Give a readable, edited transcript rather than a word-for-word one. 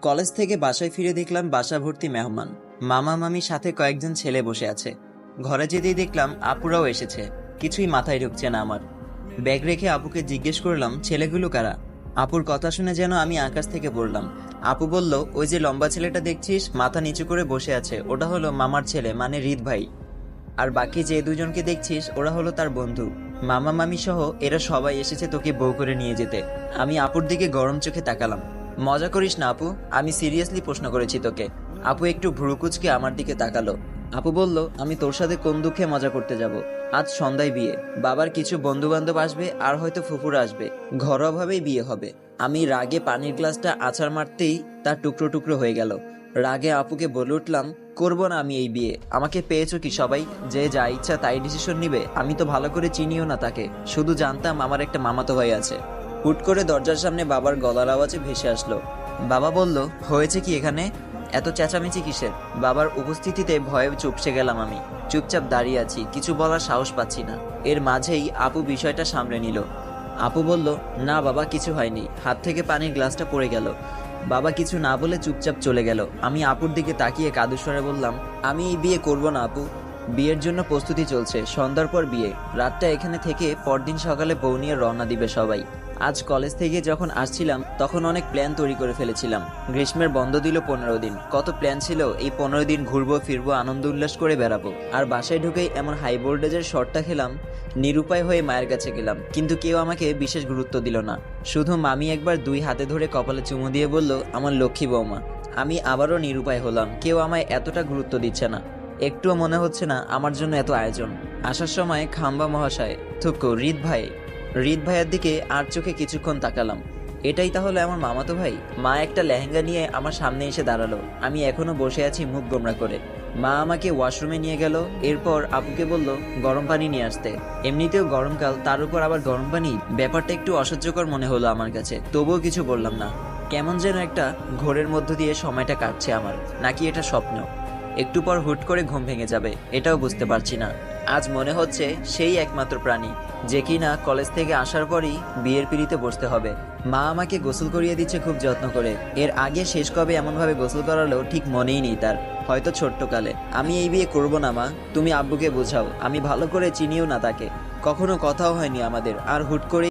College থেকে বাসায় ফিরে দেখলাম বাসা ভর্তি মেহমান। মামা মামির সাথে কয়েকজন ছেলে বসে আছে। ঘরে যেতেই দেখলাম আপুরাও এসেছে। কিছুই মাথায় ঢুকছে না আমার। ব্যাগ রেখে আপুকে জিজ্ঞেস করলাম, ছেলেগুলো কারা? আপুর কথা শুনে যেন আমি আকাশ থেকে পড়লাম। আপু বলল, ওই যে লম্বা ছেলেটা দেখছিস মাথা নিচু করে বসে আছে, ওটা হলো মামার ছেলে, মানে হৃদ ভাই। আর বাকি যে দুজনকে দেখছিস ওরা হলো তার বন্ধু। মামা মামি সহ এরা সবাই এসেছে তোকে বউ করে নিয়ে যেতে। আমি আপুর দিকে গরম চোখে তাকালাম। মজা করিস না আপু, আমি সিরিয়াসলি প্রশ্ন করেছি তোকে। আপু একটু ভ্রুকুচকে আমার দিকে তাকালো। আপু বলল, আমি তোর সাথে কোন দুঃখে মজা করতে যাব? আজ সন্ধ্যায় বিয়ে, বাবার কিছু বন্ধু বান্ধব আসবে আর হয়তো ফুফুরা আসবে, ঘরোয়াভাবেই বিয়ে হবে। আমি রাগে পানির গ্লাসটা আছাড় মারতেই তার টুকরো টুকরো হয়ে গেল। রাগে আপুকে বলে উঠলাম, করব না আমি এই বিয়ে। আমাকে পেয়েছো কি সবাই? যে যা ইচ্ছা তাই ডিসিশন নিবে? আমি তো ভালো করে চিনিও না তাকে, শুধু জানতাম আমার একটা মামাতো ভাই আছে। হুট করে দরজার সামনে বাবার গলার আওয়াজে ভেসে আসলো। বাবা বলল, হয়েছে কি এখানে? এত চেঁচামেচি কিসের? বাবার উপস্থিতিতে ভয়ে চুপসে গেলাম আমি। চুপচাপ দাঁড়িয়ে আছি, কিছু বলার সাহস পাচ্ছি না। এর মাঝেই আপু বিষয়টা সামলে নিল। আপু বলল, না বাবা কিছু হয়নি, হাত থেকে পানির গ্লাসটা পড়ে গেল। বাবা কিছু না বলে চুপচাপ চলে গেল। আমি আপুর দিকে তাকিয়ে কাঁদো স্বরে বললাম, আমি এই বিয়ে করব না আপু। বিয়ের জন্য প্রস্তুতি চলছে, সন্ধ্যার পর বিয়ে। রাতটা এখানে থেকে পরদিন সকালে বউ নিয়ে রওনা দিবে সবাই। আজ কলেজ থেকে যখন আসছিলাম তখন অনেক প্ল্যান তৈরি করে ফেলেছিলাম। গ্রীষ্মের বন্ধ দিল 15 দিন, কত প্ল্যান ছিল। এই 15 দিন ঘুরবো ফিরবো, আনন্দ উল্লাস করে বেড়াবো। আর বাসায় ঢুকেই এমন হাই ভোল্টেজের শটটা খেলাম। নিরুপায় হয়ে মায়ের কাছে গেলাম, কিন্তু কেউ আমাকে বিশেষ গুরুত্ব দিল না। শুধু মামি একবার 2 হাতে ধরে কপালে চুমু দিয়ে বলল, আমার লক্ষ্মী বৌমা। আমি আবারও নিরুপায় হলাম, কেউ আমায় এতটা গুরুত্ব দিচ্ছে না। একটুও মনে হচ্ছে না আমার জন্য এত আয়োজন। আসার সময় খাম্বা মহাশয়, থুকু হৃদ ভাইয়ের দিকে আর চোখে কিছুক্ষণ তাকালাম। এটাই তাহলে আমার মামাতো ভাই? মা একটা লেহেঙ্গা নিয়ে আমার সামনে এসে দাঁড়ালো। আমি এখনো বসে আছি মুখ গোমড়া করে। মা আমাকে ওয়াশরুমে নিয়ে গেল। এরপর আপুকে বলল গরম পানি নিয়ে আসতে। এমনিতেও গরমকাল, তার উপর আবার গরম পানি, ব্যাপারটা একটু অসহ্যকর মনে হলো আমার কাছে। তবুও কিছু বললাম না। কেমন যেন একটা ঘোরের মধ্য দিয়ে সময়টা কাটছে আমার, নাকি এটা স্বপ্ন? একটু পর হুট করে ঘুম ভেঙে যাবে, এটাও বুঝতে পারছি না। আজ মনে হচ্ছে সেই একমাত্র প্রাণী যে কিনা কলেজ থেকে আসার পরই বিয়ের পিঁড়িতে বসতে হবে। মা আমাকে গোসল করিয়ে দিচ্ছে খুব যত্ন করে। এর আগে শেষ কবে এমনভাবে গোসল করালো ঠিক মনেই নেই তার, হয়তো ছোট্টকালে। আমি এই বিয়ে করব না মা, তুমি আব্বুকে বোঝাও। আমি ভালো করে চিনিও না তাকে, কখনো কথাও হয়নি আমাদের। আর হুট করে